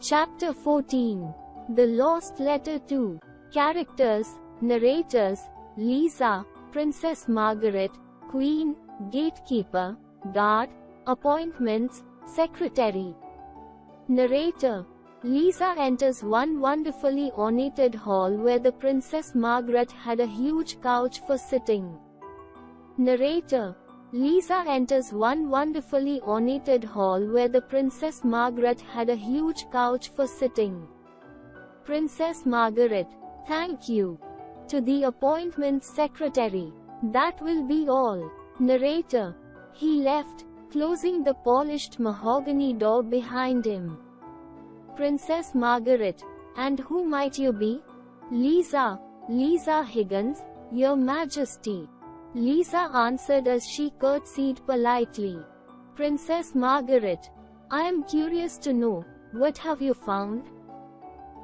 Chapter 14. The Lost Letter 2. Characters, narrators, Lisa, Princess Margaret, Queen, Gatekeeper, Guard, Appointments, Secretary. Narrator. Lisa enters one wonderfully ornated hall where the Princess Margaret had a huge couch for sitting. Narrator. Lisa enters one wonderfully ornated hall where the Princess Margaret had a huge couch for sitting. Princess Margaret. Thank you. To the appointments secretary. That will be all. Narrator. He left, closing the polished mahogany door behind him. Princess Margaret. And who might you be? Lisa. Lisa Higgins, Your Majesty. Lisa answered as she curtsied politely. Princess Margaret. I am curious to know, what have you found?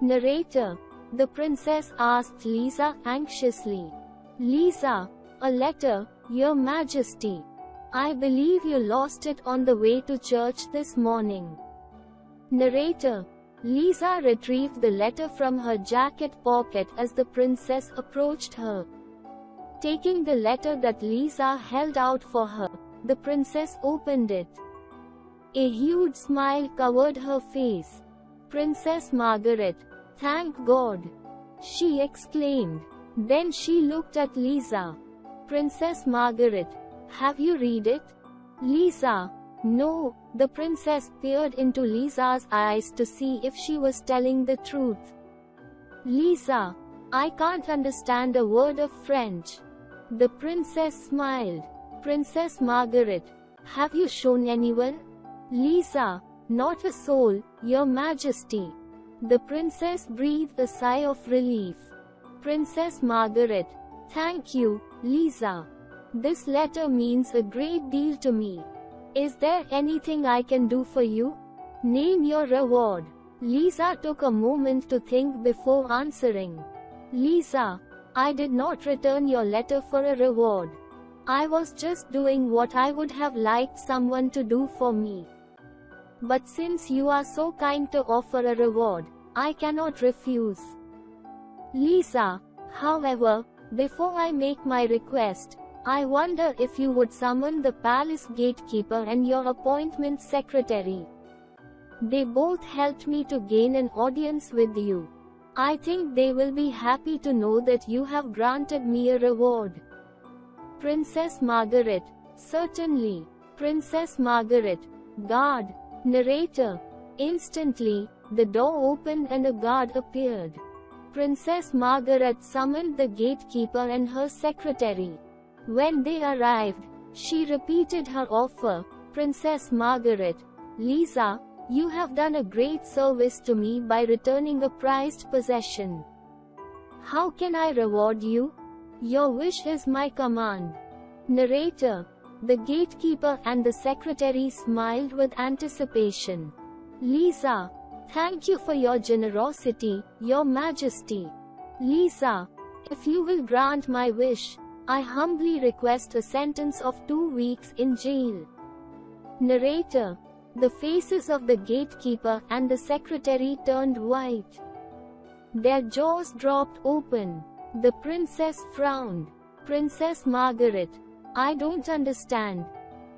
Narrator. The princess asked Lisa anxiously. Lisa. A letter, Your Majesty. I believe you lost it on the way to church this morning. Narrator. Lisa retrieved the letter from her jacket pocket as the princess approached her. Taking the letter that Lisa held out for her, the princess opened it. A huge smile covered her face. Princess Margaret. Thank God! She exclaimed. Then she looked at Lisa. Princess Margaret. Have you read it? Lisa. No. The princess peered into Lisa's eyes to see if she was telling the truth. Lisa. I can't understand a word of French. The princess smiled. Princess Margaret. Have you shown anyone? Lisa. Not a soul, Your Majesty. The princess breathed a sigh of relief. Princess Margaret. Thank you, Lisa. This letter means a great deal to me. Is there anything I can do for you? Name your reward. Lisa took a moment to think before answering. Lisa. I did not return your letter for a reward. I was just doing what I would have liked someone to do for me. But since you are so kind to offer a reward, I cannot refuse. Lisa. However, before I make my request, I wonder if you would summon the palace gatekeeper and your appointment secretary. They both helped me to gain an audience with you. I think they will be happy to know that you have granted me a reward. Princess Margaret. Certainly. Princess Margaret. Guard. Narrator. Instantly, the door opened and a guard appeared. Princess Margaret summoned the gatekeeper and her secretary. When they arrived, she repeated her offer. Princess Margaret. Lisa. You have done a great service to me by returning a prized possession. How can I reward you? Your wish is my command. Narrator. The gatekeeper and the secretary smiled with anticipation. Lisa. Thank you for your generosity, Your Majesty. Lisa. If you will grant my wish, I humbly request a sentence of 2 weeks in jail. Narrator. The faces of the gatekeeper and the secretary turned white. Their jaws dropped open. The princess frowned. Princess Margaret. I don't understand.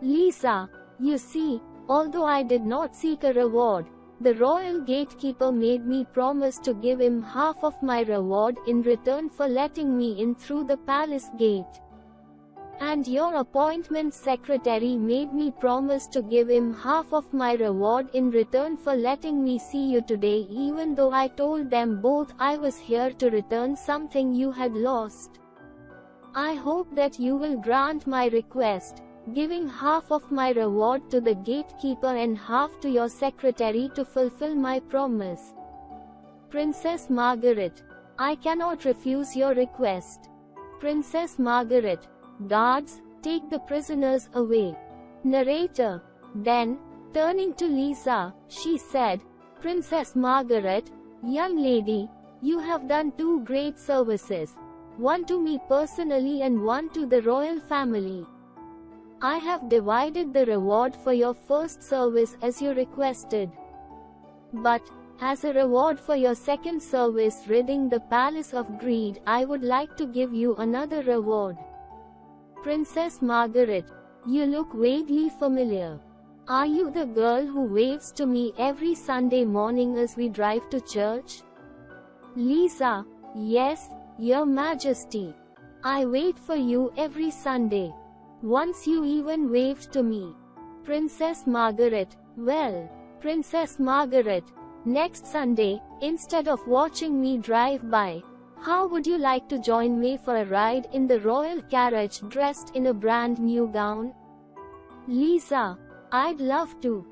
Lisa. You see, although I did not seek a reward, the royal gatekeeper made me promise to give him half of my reward in return for letting me in through the palace gate. And your appointment secretary made me promise to give him half of my reward in return for letting me see you today, even though I told them both I was here to return something you had lost. I hope that you will grant my request, giving half of my reward to the gatekeeper and half to your secretary to fulfill my promise. Princess Margaret. I cannot refuse your request. Princess Margaret. Guards, take the prisoners away. Narrator. Then, turning to Lisa, she said, Princess Margaret, young lady, you have done 2 great services. One to me personally and one to the royal family. I have divided the reward for your first service as you requested. But, As a reward for your second service ridding the palace of greed, I would like to give you another reward. Princess Margaret, you look vaguely familiar. Are you the girl who waves to me every Sunday morning as we drive to church? Lisa, yes, Your Majesty. I wait for you every Sunday. Once you even waved to me. Princess Margaret, well, Princess Margaret, next Sunday, instead of watching me drive by, how would you like to join me for a ride in the royal carriage dressed in a brand new gown? Lisa, I'd love to,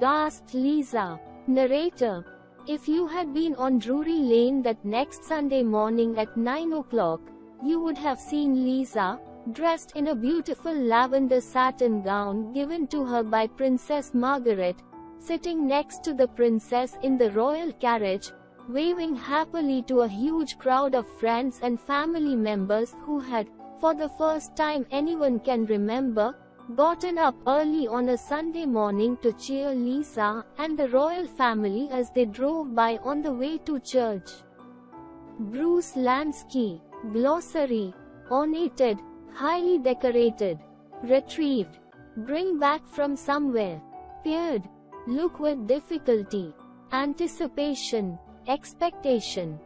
gasped Lisa. Narrator, if you had been on Drury Lane that next Sunday morning at 9 o'clock, you would have seen Lisa, dressed in a beautiful lavender satin gown given to her by Princess Margaret, sitting next to the princess in the royal carriage, waving happily to a huge crowd of friends and family members who had, for the first time anyone can remember, gotten up early on a Sunday morning to cheer Lisa and the royal family as they drove by on the way to church. Bruce Lansky. Glossary. Ornated, highly decorated. Retrieved. Bring back from somewhere. Peered. Look with difficulty. Anticipation. Expectation.